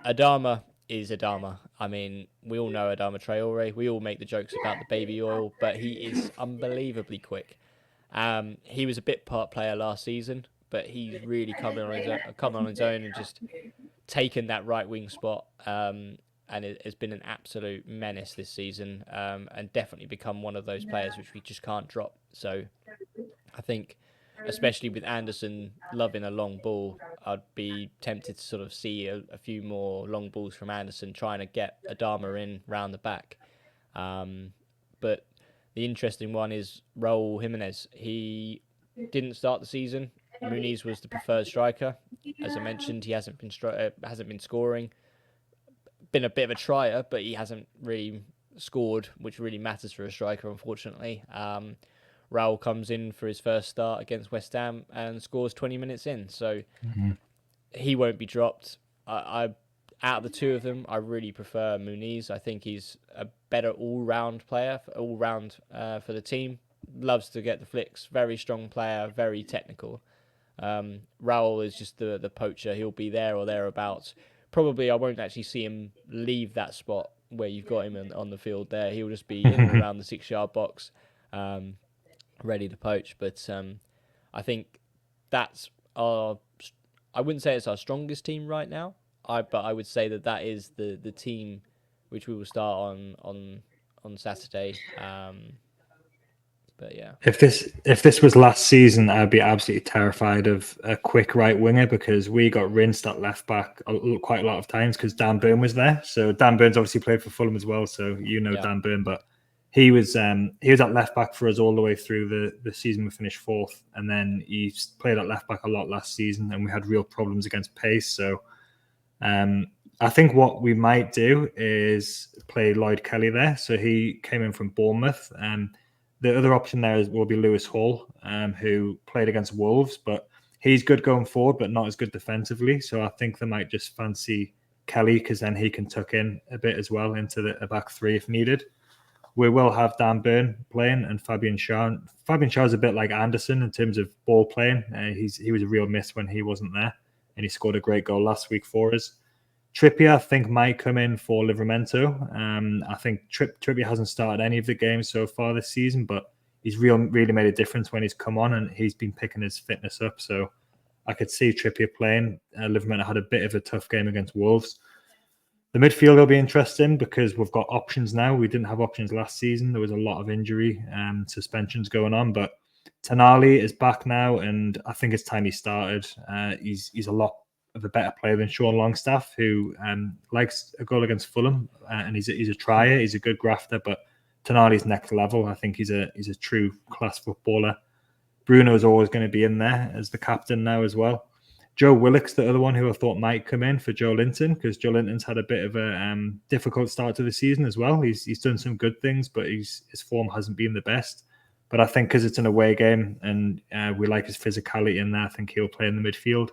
Adama is Adama. I mean, we all know Adama Traore. We all make the jokes about the baby oil, but he is unbelievably quick. He was a bit part player last season, but he's really come on his own and just taken that right wing spot. And it has been an absolute menace this season, and definitely become one of those players which we just can't drop. So I think, especially with Anderson loving a long ball, I'd be tempted to sort of see a few more long balls from Anderson trying to get Adama in round the back. But the interesting one is Raul Jimenez. He didn't start the season. Muniz was the preferred striker. As I mentioned, he hasn't been scoring. Been a bit of a trier, but he hasn't really scored, which really matters for a striker, unfortunately. Raul comes in for his first start against West Ham and scores 20 minutes in, so he won't be dropped. I out of the two of them, I really prefer Muniz. I think he's a better all-round player, for the team. Loves to get the flicks, very strong player, very technical. Raul is just the poacher. He'll be there or thereabouts. Probably I won't actually see him leave that spot where you've got him on the field there. He'll just be in and around the 6-yard box, ready to poach. But I think that's I wouldn't say it's our strongest team right now, but I would say that is the team which we will start on Saturday. But yeah, if this was last season, I'd be absolutely terrified of a quick right winger, because we got rinsed at left back quite a lot of times because Dan Burn was there. So Dan Burn's obviously played for Fulham as well, so Dan Burn, but he was at left back for us all the way through the season. We finished 4th, and then he played at left back a lot last season, and we had real problems against pace. So I think what we might do is play Lloyd Kelly there. So he came in from Bournemouth. The other option there will be Lewis Hall, who played against Wolves, but he's good going forward, but not as good defensively. So I think they might just fancy Kelly, because then he can tuck in a bit as well into a back three if needed. We will have Dan Burn playing and Fabian Schär. Fabian Schär is a bit like Anderson in terms of ball playing. He was a real miss when he wasn't there, and he scored a great goal last week for us. Trippier, I think, might come in for Livramento. I think Trippier hasn't started any of the games so far this season, but he's really made a difference when he's come on, and he's been picking his fitness up. So I could see Trippier playing. Livramento had a bit of a tough game against Wolves. The midfield will be interesting because we've got options now. We didn't have options last season. There was a lot of injury suspensions going on, but Tonali is back now, and I think it's time he started. He's a lot of a better player than Sean Longstaff, who likes a goal against Fulham, and he's a trier. He's a good grafter, but Tonali's next level. I think he's a true class footballer. Bruno is always going to be in there as the captain now as well. Joe Willock's the other one who I thought might come in for Joe Linton, because Joe Linton's had a bit of a difficult start to the season as well. He's done some good things, but his form hasn't been the best. But I think because it's an away game and we like his physicality in there, I think he'll play in the midfield.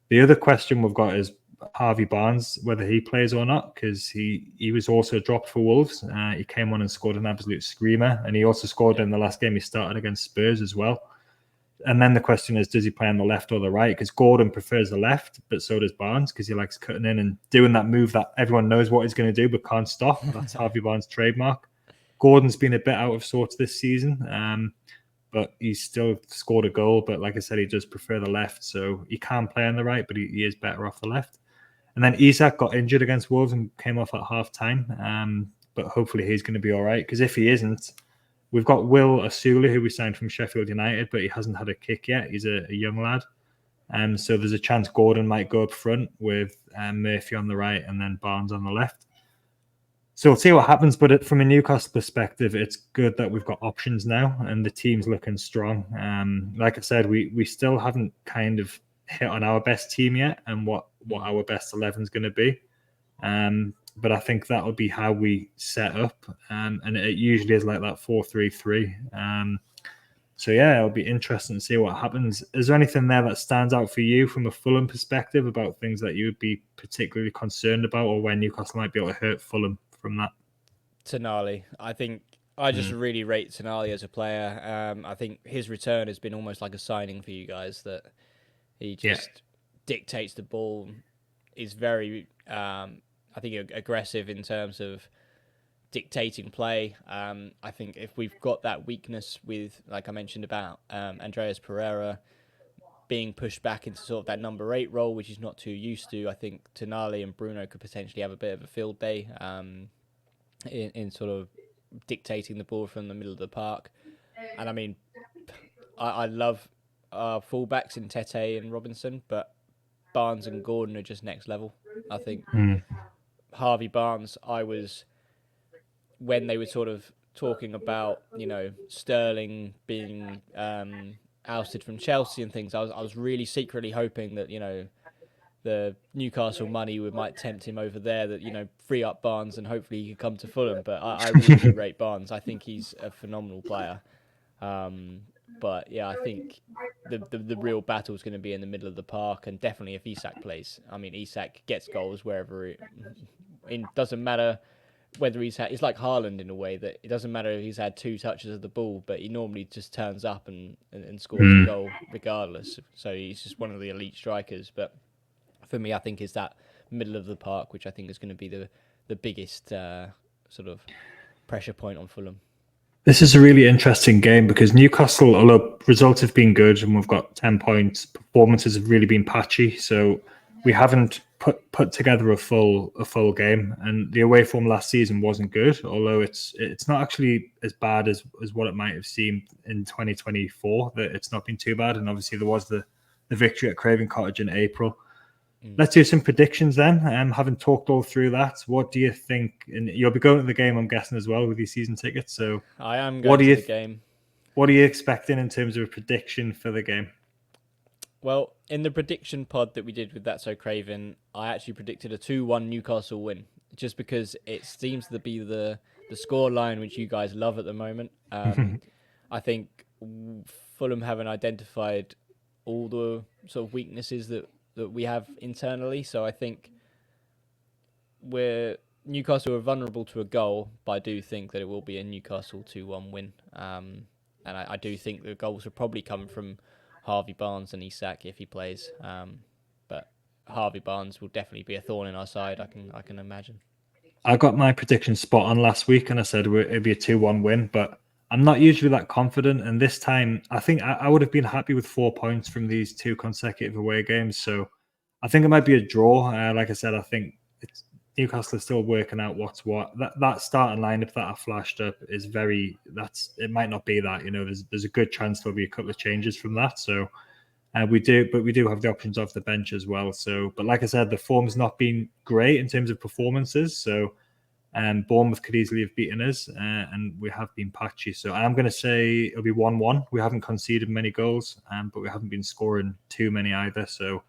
The other question we've got is Harvey Barnes, whether he plays or not, because he was also dropped for Wolves. He came on and scored an absolute screamer, and he also scored in the last game he started against Spurs as well. And then the question is, does he play on the left or the right? Because Gordon prefers the left, but so does Barnes, because he likes cutting in and doing that move that everyone knows what he's going to do but can't stop. That's Harvey Barnes' trademark. Gordon's been a bit out of sorts this season, but he's still scored a goal. But like I said, he does prefer the left, so he can play on the right, but he is better off the left. And then Isak got injured against Wolves and came off at half time. But hopefully he's going to be all right, because if he isn't, we've got Will Asula, who we signed from Sheffield United, but he hasn't had a kick yet. He's a young lad. So there's a chance Gordon might go up front with Murphy on the right and then Barnes on the left. So we'll see what happens. But from a Newcastle perspective, it's good that we've got options now and the team's looking strong. Like I said, we still haven't kind of hit on our best team yet and what our best 11 is going to be. But I think that'll be how we set up. And it usually is like that 4-3-3. So yeah, it'll be interesting to see what happens. Is there anything there that stands out for you from a Fulham perspective about things that you would be particularly concerned about, or where Newcastle might be able to hurt Fulham from that? Tonali. I think I just really rate Tonali as a player. I think his return has been almost like a signing for you guys, that he just dictates the ball, is very, I think, aggressive in terms of dictating play. I think if we've got that weakness with, like I mentioned about Andreas Pereira being pushed back into sort of that number 8 role, which he's not too used to, I think Tonali and Bruno could potentially have a bit of a field day in sort of dictating the ball from the middle of the park. And I mean, I love fullbacks in Tete and Robinson, but Barnes and Gordon are just next level. I think Harvey Barnes, when they were sort of talking about, Sterling being ousted from Chelsea and things, I was really secretly hoping that, the Newcastle money might tempt him over there, that, free up Barnes and hopefully he could come to Fulham. But I really do rate Barnes. I think he's a phenomenal player. But yeah, I think the real battle is going to be in the middle of the park, and definitely if Isak plays. I mean, Isak gets goals wherever it doesn't matter whether it's like Haaland in a way, that it doesn't matter if he's had 2 touches of the ball, but he normally just turns up and scores a goal regardless. So he's just one of the elite strikers. But for me, I think is that middle of the park, which I think is going to be the biggest sort of pressure point on Fulham. This is a really interesting game because Newcastle, although results have been good and we've got 10 points, performances have really been patchy. So we haven't put together a full game, and the away form last season wasn't good. Although it's not actually as bad as what it might have seemed in 2024. That it's not been too bad, and obviously there was the victory at Craven Cottage in April. Let's do some predictions then. Having talked all through that, what do you think? And you'll be going to the game, I'm guessing, as well with your season tickets. So I am going to the game. What are you expecting in terms of a prediction for the game? Well, in the prediction pod that we did with That's So Craven, I actually predicted a 2-1 Newcastle win, just because it seems to be the score line which you guys love at the moment. I think Fulham haven't identified all the sort of weaknesses that we have internally. So I think Newcastle are vulnerable to a goal, but I do think that it will be a Newcastle 2-1 win. And I do think the goals will probably come from Harvey Barnes and Isak if he plays. But Harvey Barnes will definitely be a thorn in our side, I can imagine. I got my prediction spot on last week and I said it'd be a 2-1 win, but I'm not usually that confident, and this time I think I would have been happy with 4 points from these 2 consecutive away games. So I think it might be a draw. Like I said, I think Newcastle is still working out what's what. That starting lineup that I flashed up is it might not be that. There's a good chance there'll be a couple of changes from that. So we do have the options off the bench as well. So, but like I said, the form's not been great in terms of performances. So. Bournemouth could easily have beaten us, and we have been patchy. So I'm going to say it'll be 1-1. We haven't conceded many goals, but we haven't been scoring too many either. So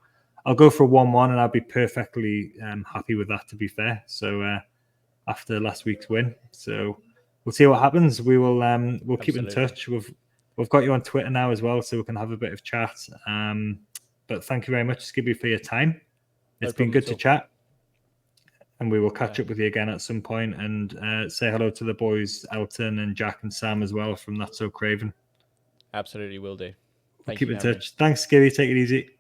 I'll go for a 1-1, and I'll be perfectly happy with that, to be fair. So after last week's win, so we'll see what happens. We'll keep in touch. We've got you on Twitter now as well, so we can have a bit of chat. But thank you very much, Skibby, for your time. It's been good to chat. And we will catch up with you again at some point, and say hello to the boys, Elton and Jack and Sam as well from That's So Craven. Absolutely will do. We'll keep in touch. Thanks, Skibby. Take it easy.